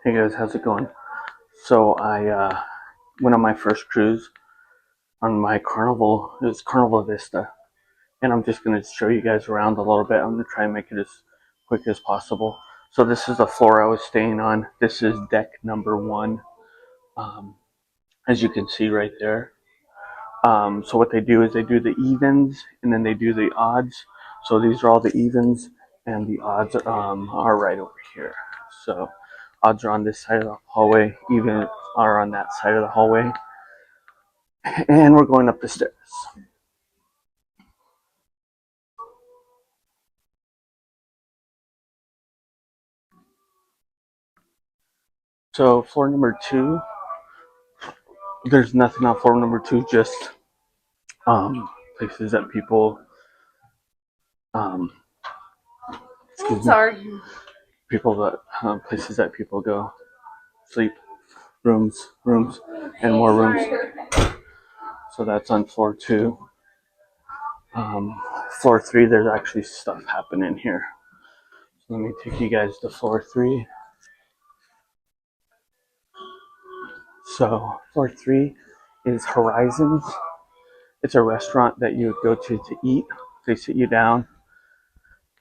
Hey guys, how's it going? So I went on my first cruise on my Carnival. It was Carnival Vista, and I'm just gonna show you guys around a little bit. I'm gonna try and make it as quick as possible. So this is the floor I was staying on. This is deck number one, um, as you can see right there. So what they do is they do the evens and then they do the odds. So these are all the evens, and the odds are right over here. So odds are on this side of the hallway, even are on that side of the hallway, and we're going up the stairs. So floor number two, there's nothing on floor number two, just places that people, um, Sorry. people that places that people go sleep, rooms, and more rooms. So that's on floor two. Floor three, there's actually stuff happening here. So let me take you guys to floor three. So floor three is Horizons. It's a restaurant that you would go to eat. They sit you down,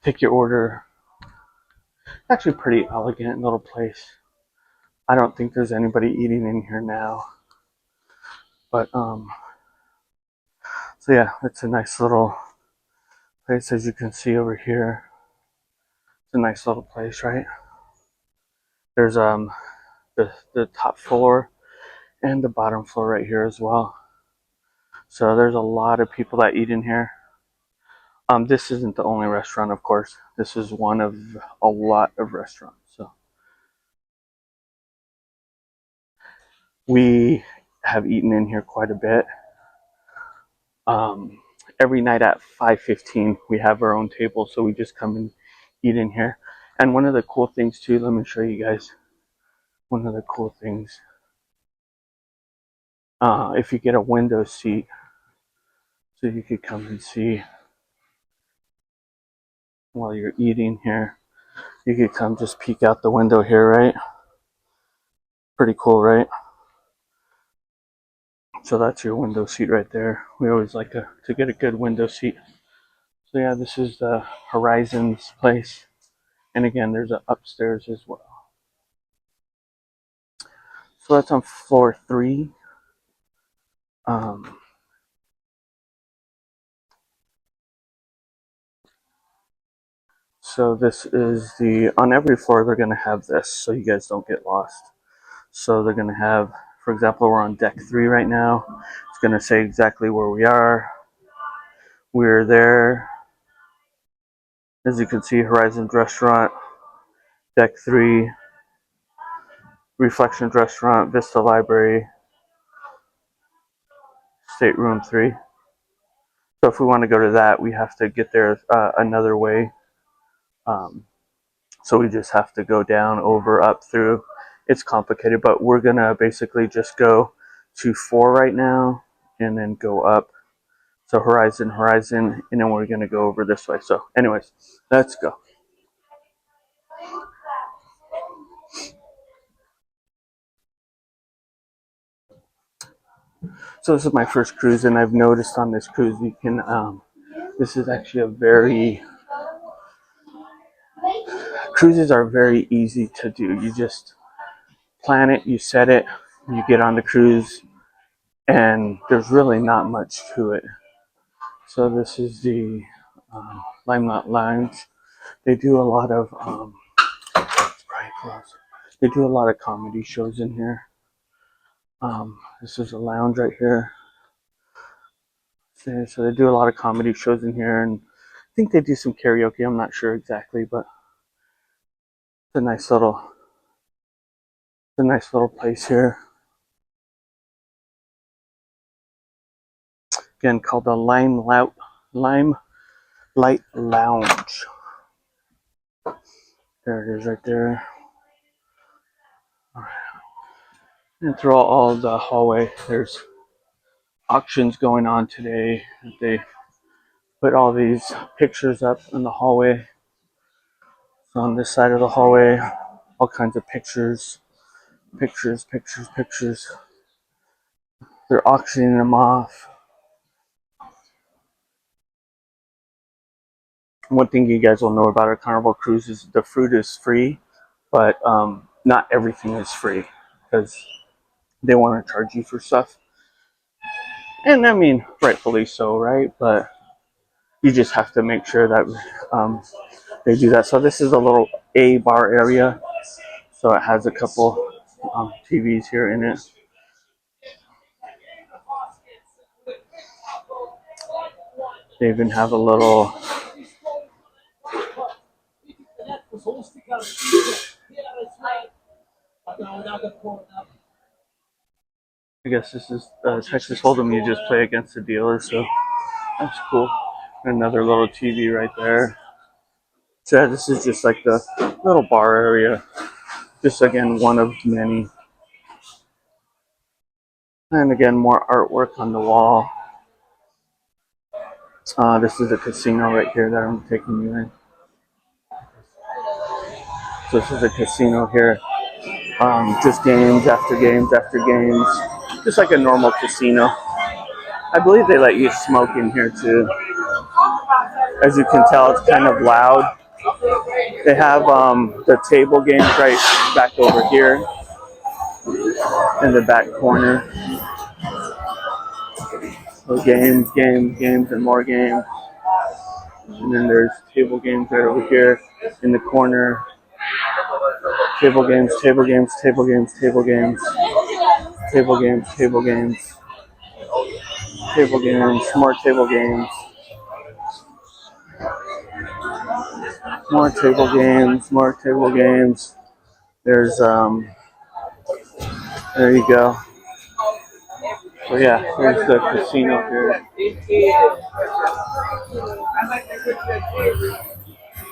take your order. It's actually a pretty elegant little place. I don't think there's anybody eating in here now. But so yeah, it's a nice little place, as you can see over here. It's a nice little place, right? There's the top floor and the bottom floor right here as well. So there's a lot of people that eat in here. This isn't the only restaurant, of course. This is one of a lot of restaurants. So we have eaten in here quite a bit. Um, every night at 5:15, we have our own table, so we just come and eat in here. And one of the cool things too, let me show you guys. One of the cool things, if you get a window seat, so you could come and see while you're eating here. You could come just peek out the window here, right? Pretty cool, right? So that's your window seat right there. We always like to get a good window seat. So yeah, this is the Horizons place. And again, there's an upstairs as well. So that's on floor three. Um, so this is on every floor they're gonna have this so you guys don't get lost. So they're gonna have, for example, we're on deck three right now. It's gonna say exactly where we are. We're there. As you can see, Horizons Restaurant, deck three, Reflections Restaurant, Vista Library, stateroom three. So if we want to go to that, we have to get there another way. Um, so we just have to go down, over, up, through. It's complicated, but we're gonna basically just go to four right now, and then go up. So Horizon, and then we're gonna go over this way. So, anyways, let's go. So this is my first cruise, and I've noticed on this cruise you can. This is actually a very cruises are very easy to do. You just plan it, you set it, you get on the cruise, and there's really not much to it. So this is the Limelight Lounge. They do a lot of they do a lot of comedy shows in here. This is a lounge right here. So they do a lot of comedy shows in here, and I think they do some karaoke. I'm not sure exactly, but it's a nice little place here. Again, called the Limelight Lounge. There it is, right there. All right. And throughout all the hallway, there's auctions going on today. They put all these pictures up in the hallway. So on this side of the hallway, all kinds of pictures. Pictures, pictures, pictures. They're auctioning them off. One thing you guys will know about our Carnival cruise is the food is free, but not everything is free because they want to charge you for stuff. And I mean, rightfully so, right? But you just have to make sure that they do that. So this is a little A bar area. So it has a couple TVs here in it. They even have a little. I guess this is Texas Hold'em. You just play against the dealer, so that's cool. Another little TV right there. So yeah, this is just like the little bar area. Just again, one of many. And again, more artwork on the wall. This is a casino right here that I'm taking you in. So this is a casino here. Just games after games after games. Just like a normal casino. I believe they let you smoke in here too. As you can tell, it's kind of loud. They have the table games right back over here in the back corner. So games, games, games, and more games. And then there's table games right over here in the corner. Table games, table games, table games, table games, table games, table games, table games, more table games, more table games, more table games. There's there you go. So yeah, here's the casino here.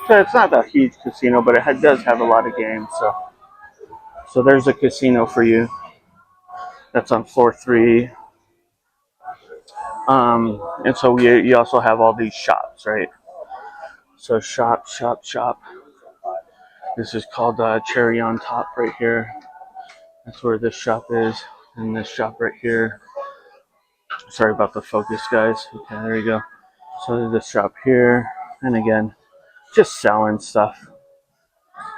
So it's not a huge casino, but it does have a lot of games. So there's a casino for you. That's on floor 3. And so you also have all these shops, right? So shop, shop, shop. This is called Cherry on Top right here. That's where this shop is. And this shop right here. Sorry about the focus, guys. Okay, there you go. So there's this shop here. And again, just selling stuff.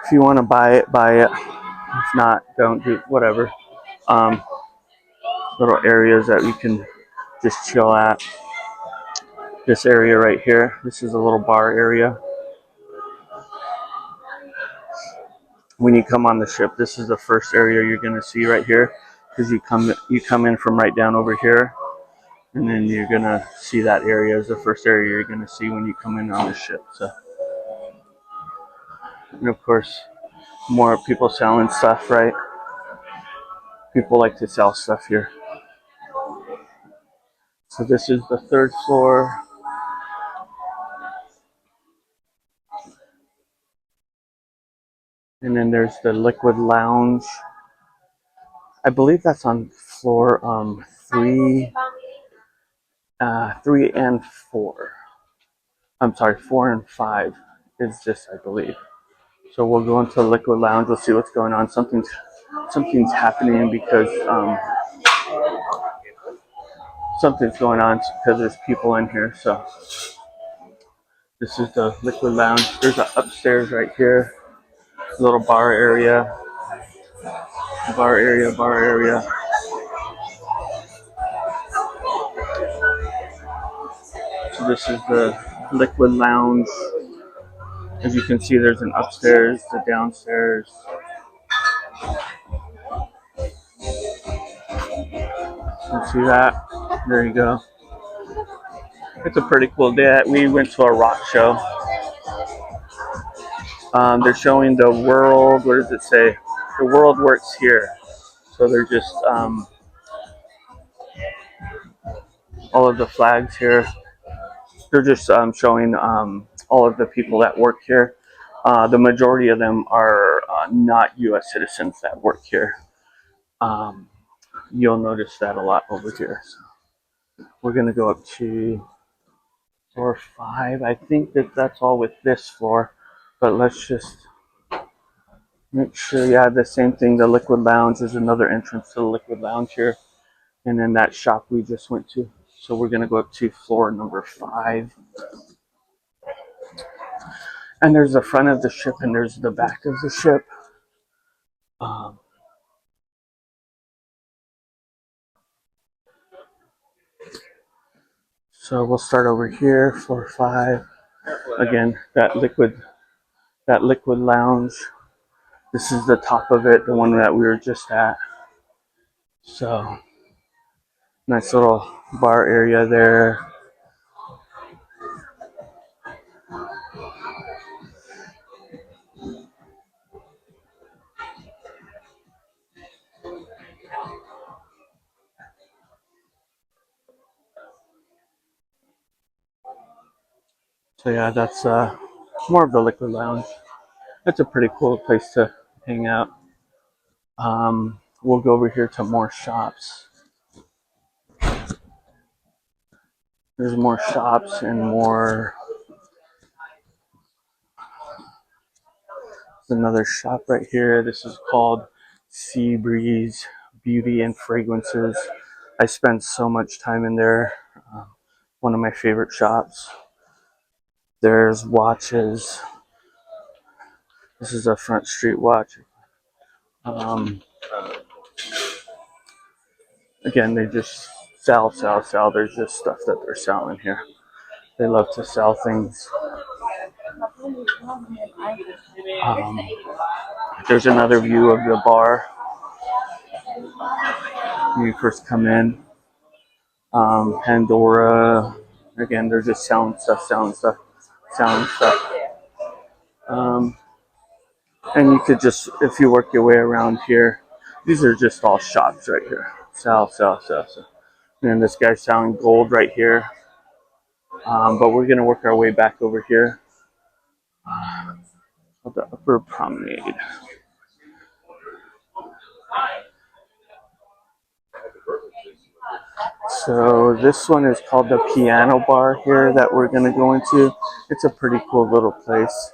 If you want to buy it, buy it. If not, don't do whatever. Um, Little areas that you can just chill at. This area right here. This is a little bar area. When you come on the ship, this is the first area you're going to see right here, because you come in from right down over here, and then you're going to see that area as the first area you're going to see when you come in on the ship. So, and of course, more people selling stuff, right? People like to sell stuff here. So this is the 3rd floor. And then there's the Liquid Lounge. I believe that's on floor 3, 3 and 4. I'm sorry, 4 and 5 is this, I believe. So we'll go into the Liquid Lounge. We'll see what's going on. Something's happening because something's going on because there's people in here. So this is the Liquid Lounge. There's an upstairs right here, little bar area, bar area, bar area. So this is the Liquid Lounge. As you can see, there's an upstairs, the downstairs. You see that? There you go. It's a pretty cool day. We went to a rock show. They're showing the world. What does it say? The world works here. So they're just all of the flags here. They're just showing all of the people that work here. The majority of them are not U.S. citizens that work here. You'll notice that a lot over here. So we're going to go up to floor 5. I think that's all with this floor. But let's just Make sure you have the same thing. The Liquid Lounge is another entrance to the Liquid Lounge here. And then that shop we just went to. So we're going to go up to floor number 5. And there's the front of the ship and there's the back of the ship. So we'll start over here, floor 5. Again, that liquid lounge. This is the top of it, the one that we were just at. So nice little bar area there. So yeah, that's more of the liquid lounge. It's a pretty cool place to hang out. We'll go over here to more shops. There's more shops and more. There's another shop right here. This is called Sea Breeze Beauty and Fragrances. I spend so much time in there. One of my favorite shops. There's watches. This is a Front Street watch. Again, they just sell. There's just stuff that they're selling here. They love to sell things. There's another view of the bar. When you first come in. Pandora. Again, they're just selling stuff. And you could just, if you work your way around here, these are just all shops right here. Sell. And then this guy's selling gold right here. But we're going to work our way back over here. The Upper Promenade. So this one is called the Piano Bar here that we're going to go into. It's a pretty cool little place.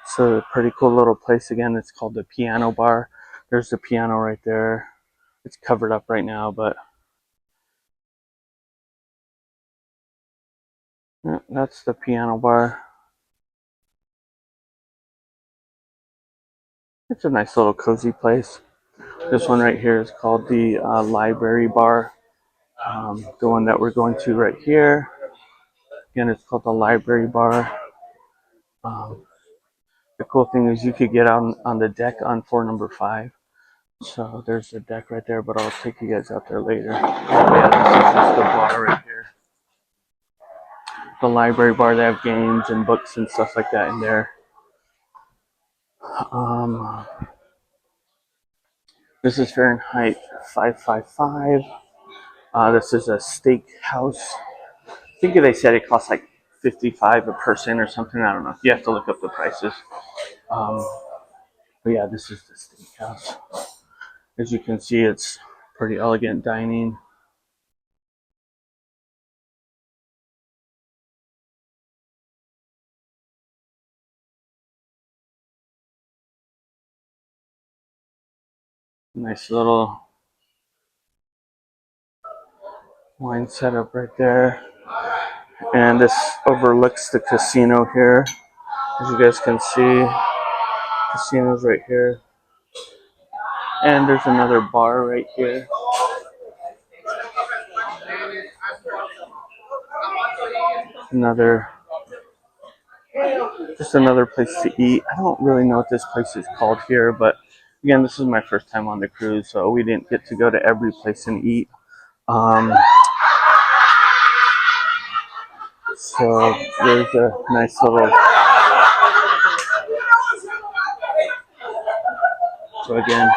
So a pretty cool little place again. It's called the Piano Bar. There's the piano right there. It's covered up right now, but yeah, that's the Piano Bar. It's a nice little cozy place. This one right here is called the Library Bar. The one that we're going to right here. Again, it's called the Library Bar. The cool thing is you could get out on the deck on floor number 5. So there's the deck right there, but I'll take you guys out there later. Yeah, this is just the bar right here. The Library Bar, they have games and books and stuff like that in there. This is Fahrenheit 555. This is a steak house. I think they said it costs like $55 a person or something. I don't know. You have to look up the prices. But yeah, this is the steakhouse. As you can see, it's pretty elegant dining. Nice little wine setup right there. And this overlooks the casino here. As you guys can see, casino's right here. And there's another bar right here. Just another place to eat. I don't really know what this place is called here, but again, this is my first time on the cruise, so we didn't get to go to every place and eat. So there's a nice little. So again,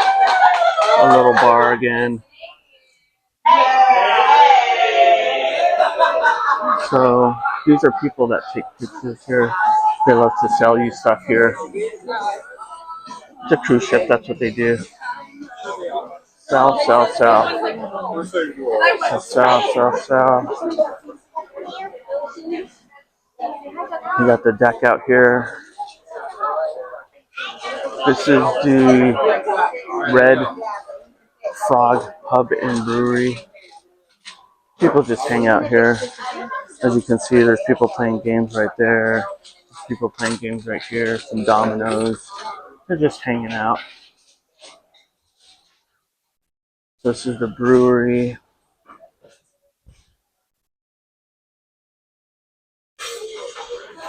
a little bar again. So these are people that take pictures here. They love to sell you stuff here. It's a cruise ship, that's what they do. Sell. Sell. We got the deck out here. This is the Red Frog Pub and Brewery. People just hang out here. As you can see, there's people playing games right there. There's people playing games right here. Some dominoes. They're just hanging out. This is the brewery.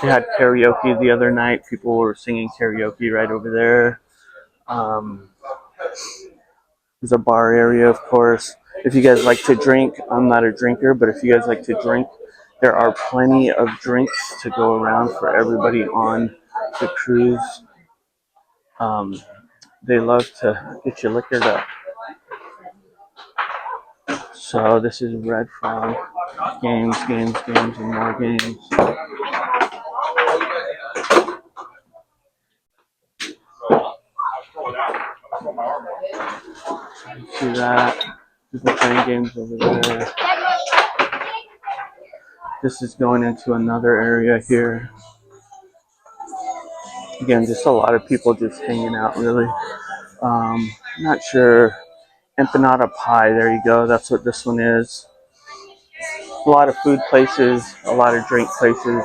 We had karaoke the other night. People were singing karaoke right over there. There's a bar area, of course. If you guys like to drink, I'm not a drinker, but if you guys like to drink, there are plenty of drinks to go around for everybody on the cruise. They love to get you liquored up. So this is Red Frog. Games, games, games, and more games. See that? People playing games over there. This is going into another area here. Again, just a lot of people just hanging out, really. Not sure. Empanada pie, there you go. That's what this one is. A lot of food places, a lot of drink places.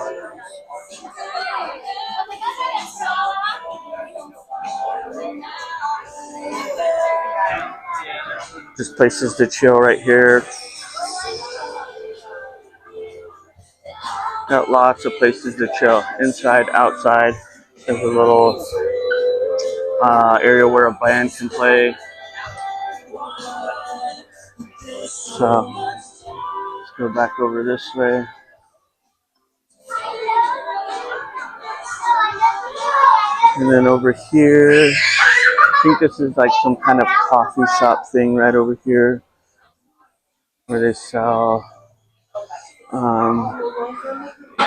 Just places to chill right here. Got lots of places to chill. Inside, outside. There's a little area where a band can play. So let's go back over this way. And then over here, I think this is like some kind of coffee shop thing right over here where they sell,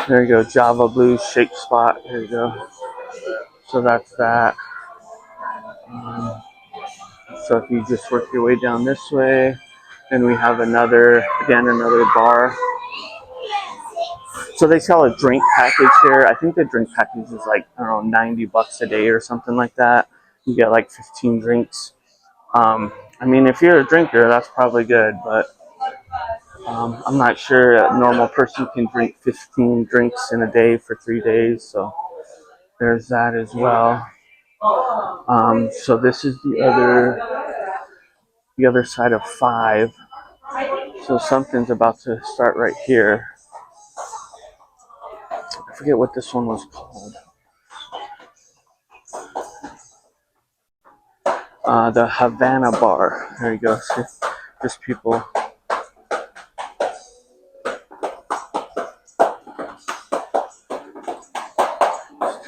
there you go, Java Blues Shake Spot. There you go. So that's that. So if you just work your way down this way, then we have another bar. So they sell a drink package here. I think the drink package is like, I don't know, $90 a day or something like that. You get like 15 drinks. I mean, if you're a drinker, that's probably good, but I'm not sure a normal person can drink 15 drinks in a day for 3 days. So there's that as well. So this is the other side of 5. So something's about to start right here. I forget what this one was called. The Havana Bar. There you go. See, just people.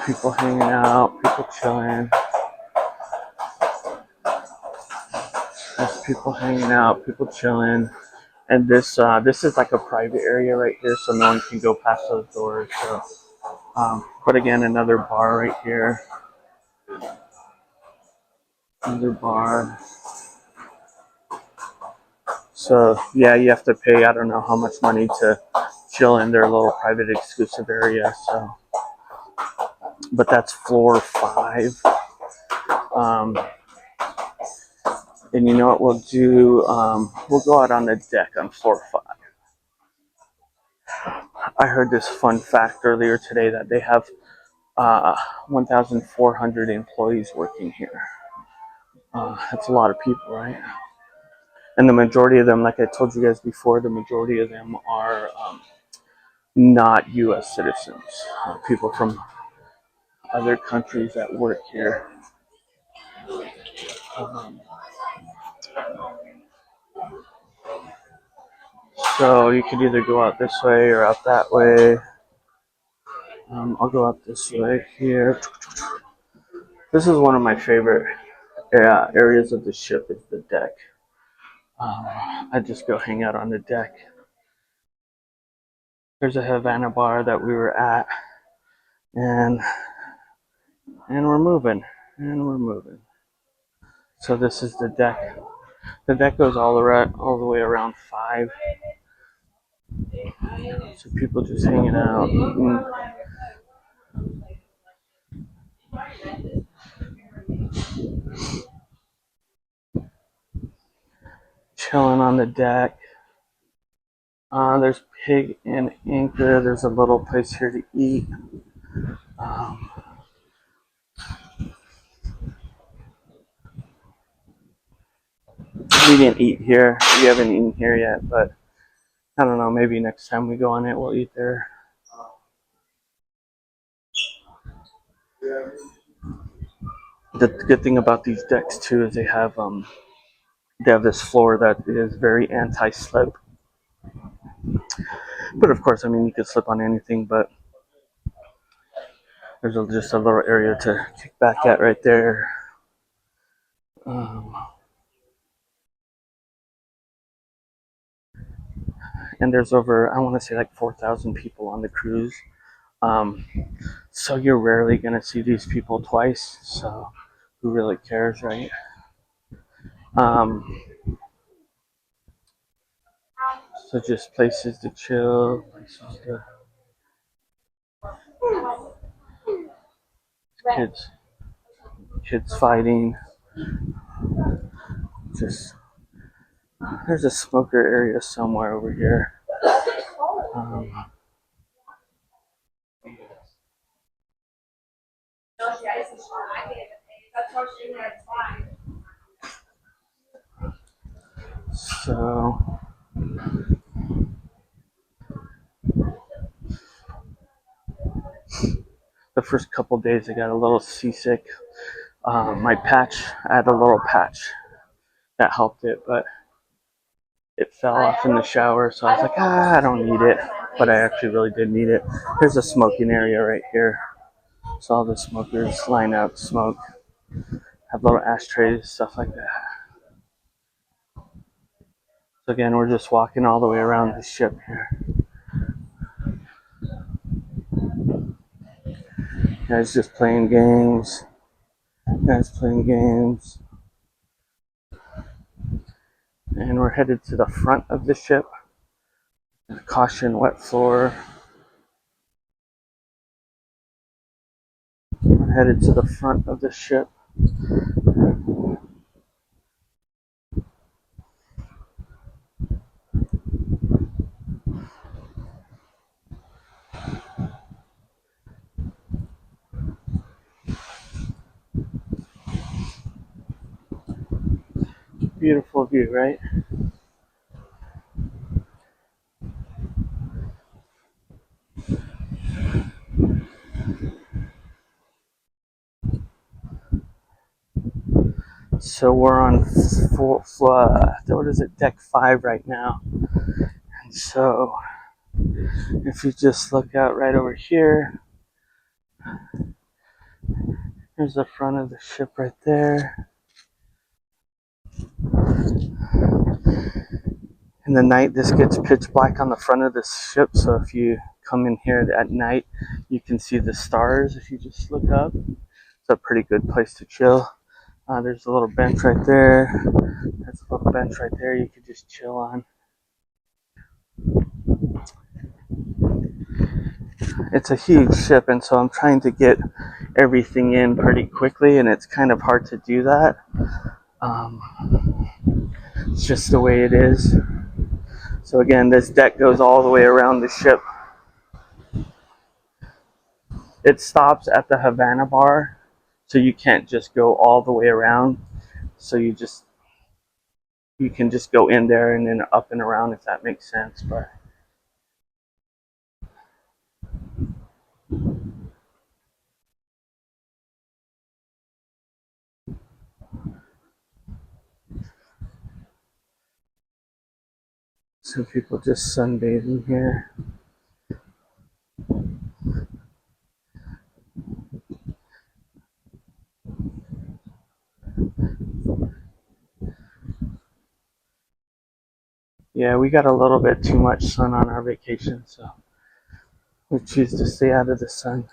People hanging out, people chilling. Just people hanging out, people chilling. And this is like a private area right here, so no one can go past those doors. So, but again, another bar right here. Another bar. So yeah, you have to pay, I don't know how much money to chill in their little private exclusive area. So, but that's floor 5. And you know what we'll do? We'll go out on the deck on floor 5. I heard this fun fact earlier today that they have 1,400 employees working here. That's a lot of people, right? And the majority of them, like I told you guys before, the majority of them are not U.S. citizens. People from other countries that work here. So you could either go out this way or out that way. I'll go out this way here. This is one of my favorite areas of the ship is the deck. I just go hang out on the deck. There's a Havana bar that we were at, and we're moving, So this is the deck. The deck goes all the way around 5. So people just hanging out, eating. Chilling on the deck. There's Pig and Anchor. There's a little place here to eat. Um, we didn't eat here. We haven't eaten here yet, but I don't know. Maybe next time we go on it, we'll eat there. The good thing about these decks too is they have this floor that is very anti-slip. But of course, I mean you could slip on anything, but there's just a little area to kick back at right there. Um, and there's over, I want to say like 4,000 people on the cruise. Um, so you're rarely going to see these people twice. So who really cares, right? Um, so just places to chill, places to kids, kids fighting. Just there's a smoker area somewhere over here. Um, so the first couple days I got a little seasick. My patch, I had a little patch that helped it, but it fell off in the shower, so I was like, I don't need it. But I actually really did need it. There's a smoking area right here. So all the smokers line up, smoke, have little ashtrays, stuff like that. So again, we're just walking all the way around the ship here. Guys just playing games. Guys playing games. And we're headed to the front of the ship. Caution, wet floor. We're headed to the front of the ship. Beautiful view, right? So we're on what is it, deck 5 right now. And so if you just look out right over here, here's the front of the ship right there. In the night, this gets pitch black on the front of the ship, so if you come in here at night, you can see the stars if you just look up. It's a pretty good place to chill. There's a little bench right there. There's a little bench right there you could just chill on. It's a huge ship, and so I'm trying to get everything in pretty quickly, and it's kind of hard to do that. It's just the way it is. So again, this deck goes all the way around the ship. It stops at the Havana bar, so you can't just go all the way around. So you can just go in there and then up and around, if that makes sense. But some people just sunbathing here. Yeah, we got a little bit too much sun on our vacation, so we choose to stay out of the sun.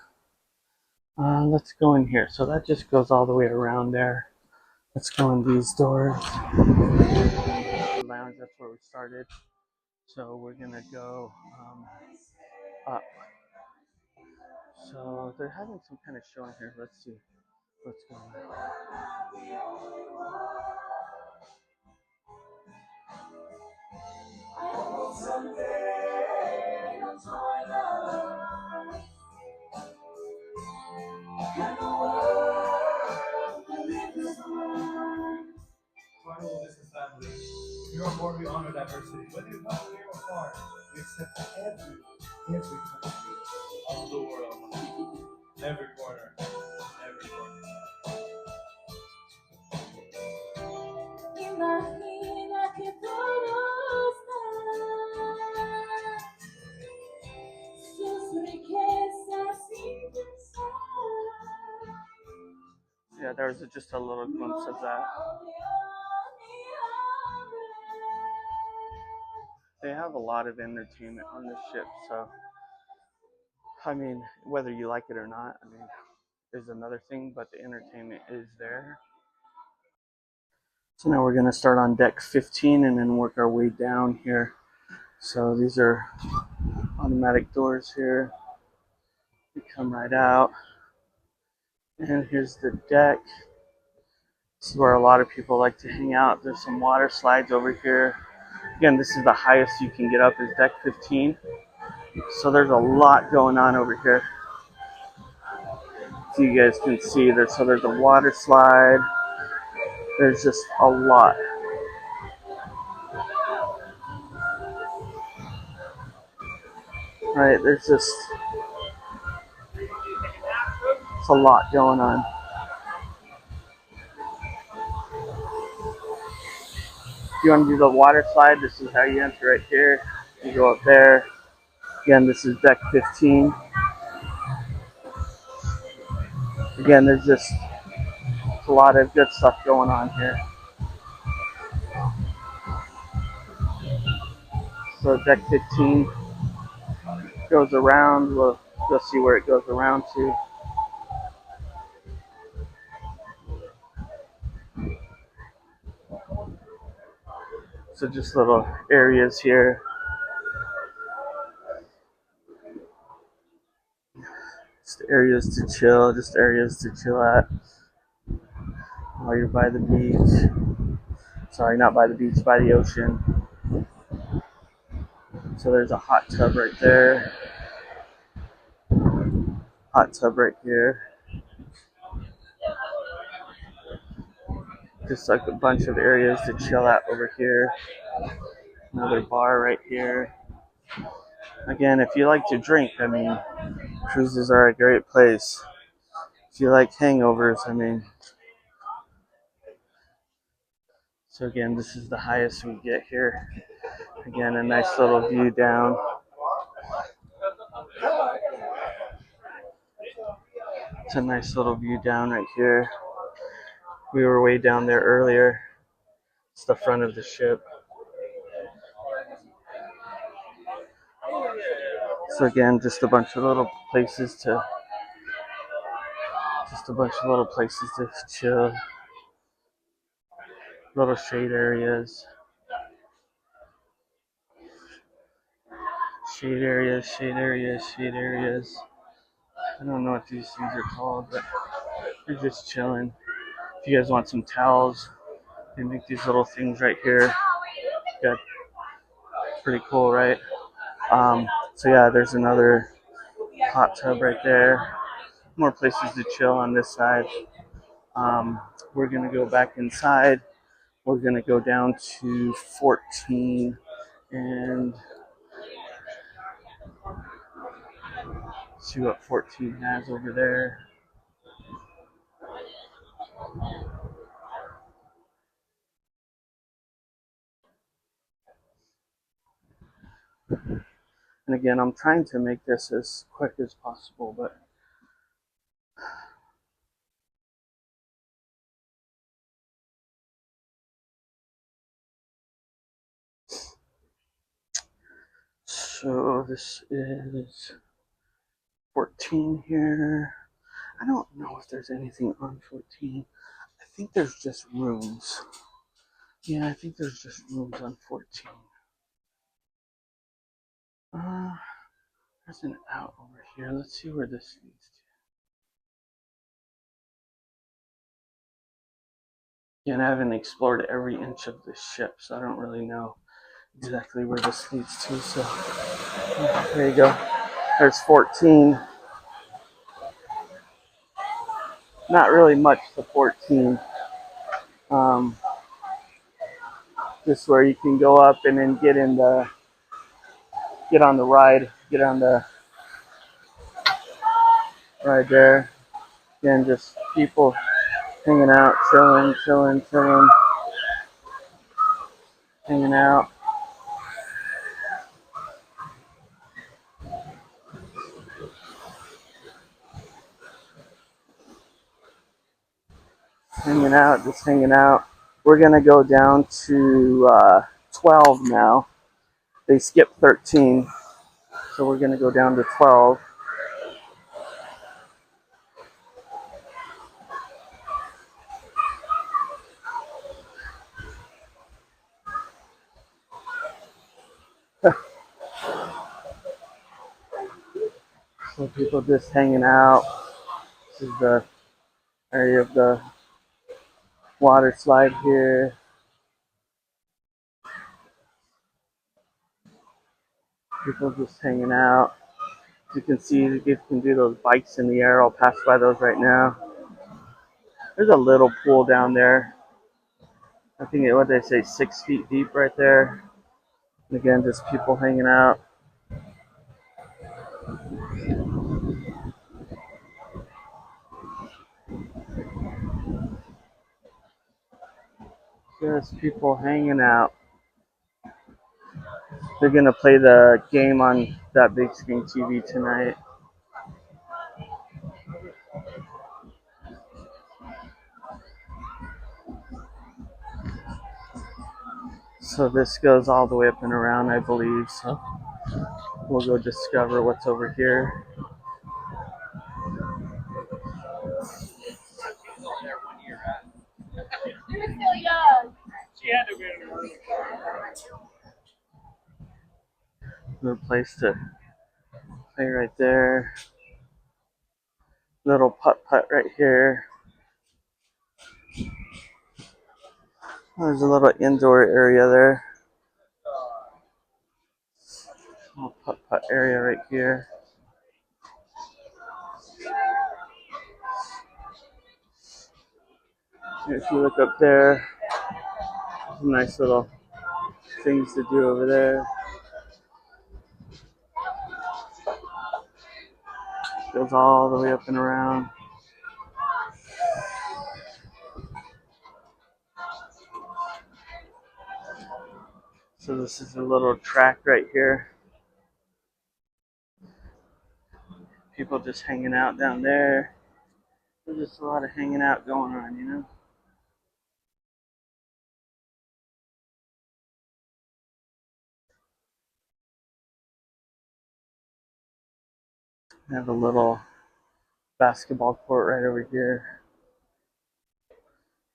Let's go in here. So that just goes all the way around there. Let's go in these doors. Lounge, that's where we started. So we're gonna go up. So they're having some kind of show in here. Let's see. Let's go. Carnival Vista family. We are born, we honor diversity. Whether you come near or far, we accept every country of the world. Every corner. Every corner. Imagina que todos dan sus riquezas sin pensar. Yeah, there's just a little glimpse of that. They have a lot of entertainment on this ship, so I mean, whether you like it or not, I mean, is another thing, but the entertainment is there. So now we're gonna start on deck 15 and then work our way down here. So these are automatic doors here. You come right out, and here's the deck. This is where a lot of people like to hang out. There's some water slides over here. Again, this is the highest you can get up is deck 15. So there's a lot going on over here. So you guys can see there's a water slide. There's just a lot. Right, it's a lot going on. If you want to do the water slide, this is how you enter right here. You go up there. Again, this is deck 15. Again, there's just a lot of good stuff going on here. So deck 15 goes around. We'll see where it goes around to. So just little areas here. Just areas to chill at while you're by the beach. Sorry, not by the beach, by the ocean. So there's a hot tub right there. Hot tub right here. Just like a bunch of areas to chill at over here. Another bar right here. Again, if you like to drink, I mean, cruises are a great place. If you like hangovers, I mean. So again, this is the highest we get here. Again, a nice little view down. It's a nice little view down right here. We were way down there earlier. It's the front of the ship. So again, just a bunch of little places to chill. Little shade areas. Shade areas, shade areas, shade areas. I don't know what these things are called, but they're just chilling. If you guys want some towels, they make these little things right here. Yeah, pretty cool, right? So yeah, there's another hot tub right there. More places to chill on this side. We're gonna go back inside. We're gonna go down to 14 and see what 14 has over there. And again, I'm trying to make this as quick as possible, but so this is 14 here. I don't know if there's anything on 14. I think there's just rooms. Yeah, I think there's just rooms on 14. Uh, there's an out over here. Let's see where this leads to. And I haven't explored every inch of this ship, so I don't really know exactly where this leads to. So there you go. There's 14. Not really much to 14. Um, just where you can go up and then get on the ride, get on the ride there. Again, just people hanging out, chilling, hanging out. Just hanging out. We're gonna go down to 12 now. They skipped 13, so we're gonna go down to 12. So people just hanging out. This is the area of the water slide here. People just hanging out. As you can see, you can do those bikes in the air. I'll pass by those right now. There's a little pool down there. I think what they say, 6 feet deep right there. And again, just people hanging out. Just people hanging out. They're gonna play the game on that big screen TV tonight. So this goes all the way up and around, I believe. So we'll go discover what's over here. Good place to play right there. Little putt right here. There's a little indoor area there. Little putt area right here. If you look up there, some nice little things to do over there. Goes all the way up and around. So this is a little track right here. People just hanging out down there. There's just a lot of hanging out going on, you know. I have a little basketball court right over here.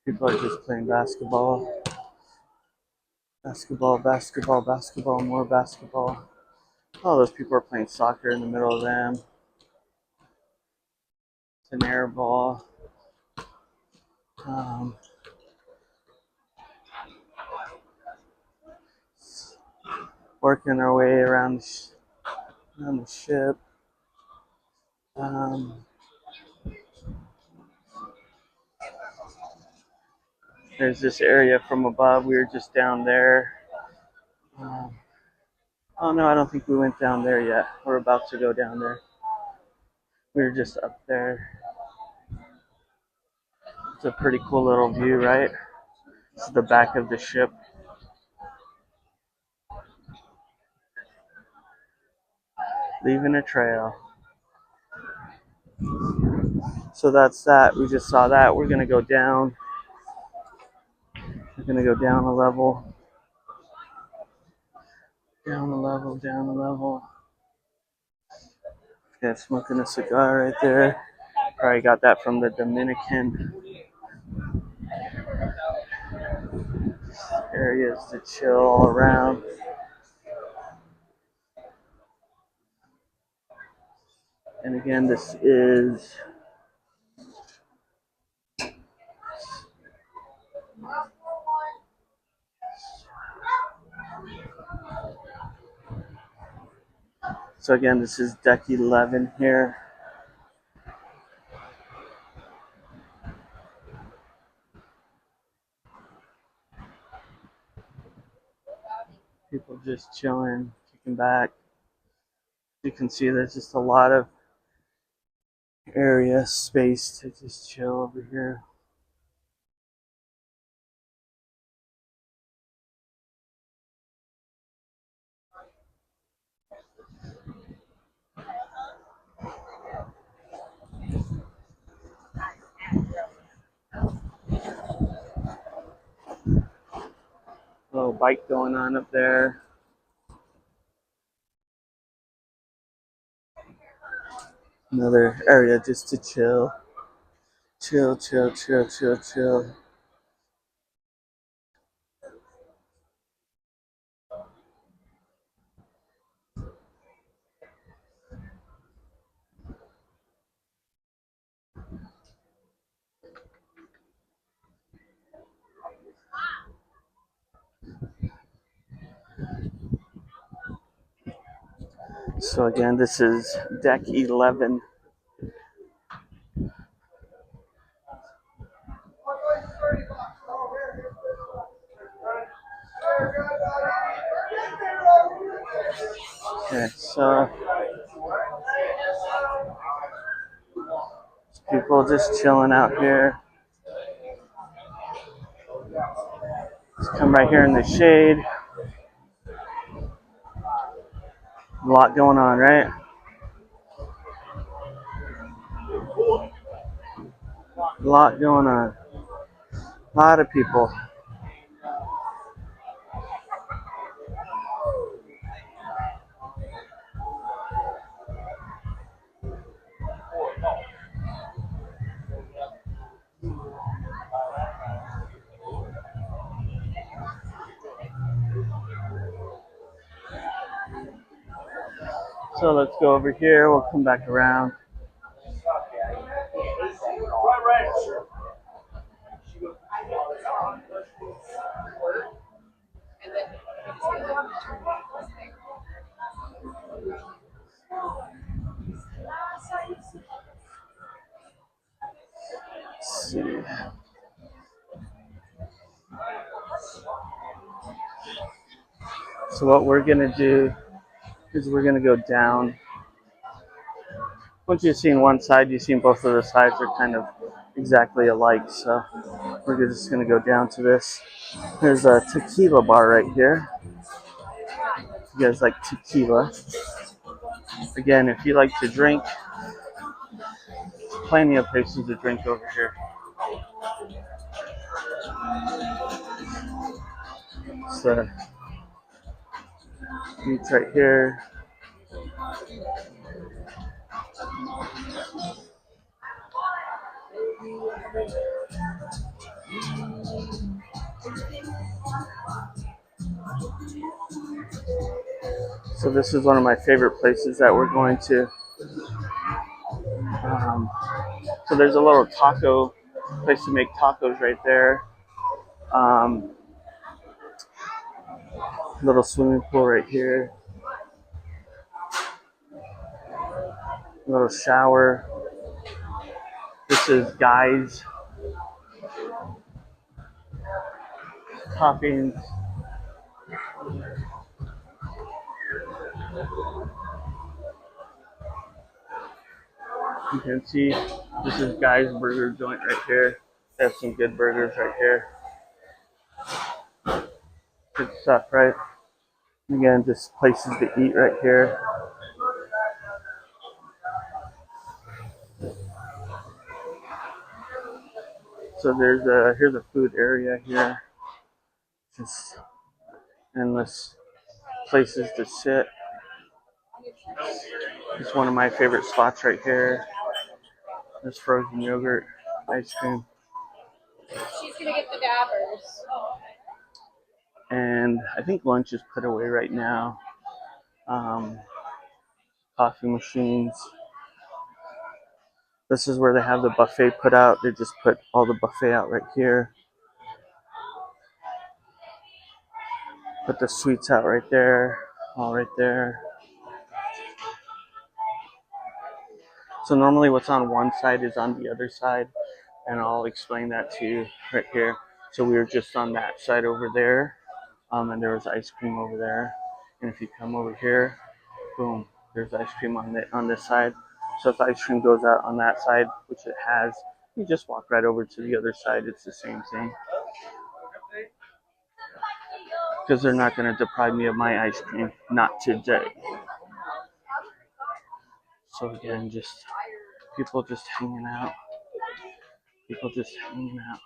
People are just playing basketball. Basketball, more basketball. Oh, those people are playing soccer in the middle of them. It's an air ball. Um, Working our way around the ship. Um, there's this area from above. We were just down there. Um, oh no, I don't think we went down there yet. We're about to go down there. We were just up there. It's a pretty cool little view, right? This is the back of the ship. Leaving a trail. So that's that. We just saw that. We're gonna go down. We're gonna go down a level. Down a level. Yeah, smoking a cigar right there. Probably got that from the Dominican. Areas to chill all around. And again, this is So again, this is deck 11 here. People just chilling, kicking back. You can see there's just a lot of area, space to just chill over here. Little bike going on up there. Another area just to chill. Chill, chill, chill, chill, chill. So again, this is deck 11. Okay, so people just chilling out here. Just come right here in the shade. A lot going on, right? A lot going on. A lot of people. So let's go over here. We'll come back around. Let's see. So what we're gonna do is we're gonna go down. Once you've seen one side, you've seen both of the sides are kind of exactly alike. So we're just gonna go down to this. There's a tequila bar right here. You guys like tequila? Again, if you like to drink, plenty of places to drink over here. So beach right here. So this is one of my favorite places that we're going to. Um, so there's a little taco place to make tacos right there. Um, little swimming pool right here. Little shower. This is Guy's toppings. You can see this is Guy's Burger Joint right here. They have some good burgers right here. Good stuff, right? Again, just places to eat right here. So here's a food area here. Just endless places to sit. It's one of my favorite spots right here. There's frozen yogurt, ice cream. She's gonna get the dabbers. And I think lunch is put away right now. Coffee machines. This is where they have the buffet put out. They just put all the buffet out right here. Put the sweets out right there. All right there. So normally what's on one side is on the other side, and I'll explain that to you right here. So we were just on that side over there, and there was ice cream over there. And if you come over here, boom, there's ice cream on this side. So if the ice cream goes out on that side, which it has, you just walk right over to the other side. It's the same thing. Because they're not going to deprive me of my ice cream. Not today. So again, just people just hanging out. People just hanging out.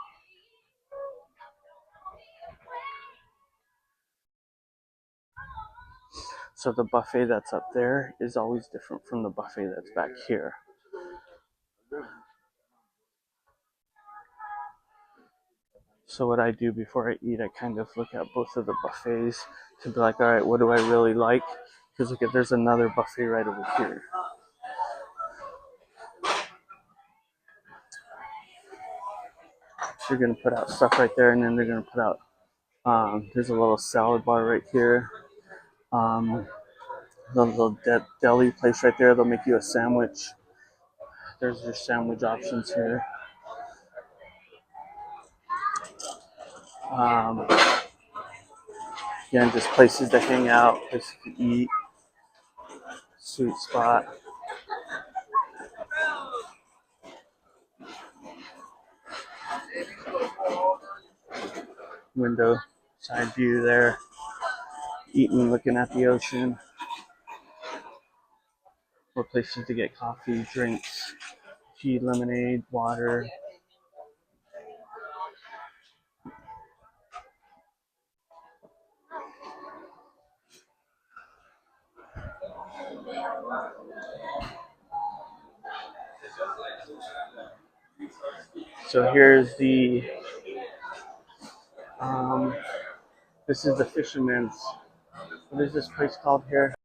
So the buffet that's up there is always different from the buffet that's back here. So what I do before I eat, I kind of look at both of the buffets to be like, all right, what do I really like? Because look at, there's another buffet right over here. So you're gonna put out stuff right there, and then they're gonna put out. There's a little salad bar right here. Um, the little deli place right there. They'll make you a sandwich. There's your sandwich options here. Um, Again, just places to hang out, places to eat, sweet spot. Window side view there, eating, looking at the ocean, or places to get coffee, drinks, tea, lemonade, water. So here's um, this is the fisherman's. What is this place called here?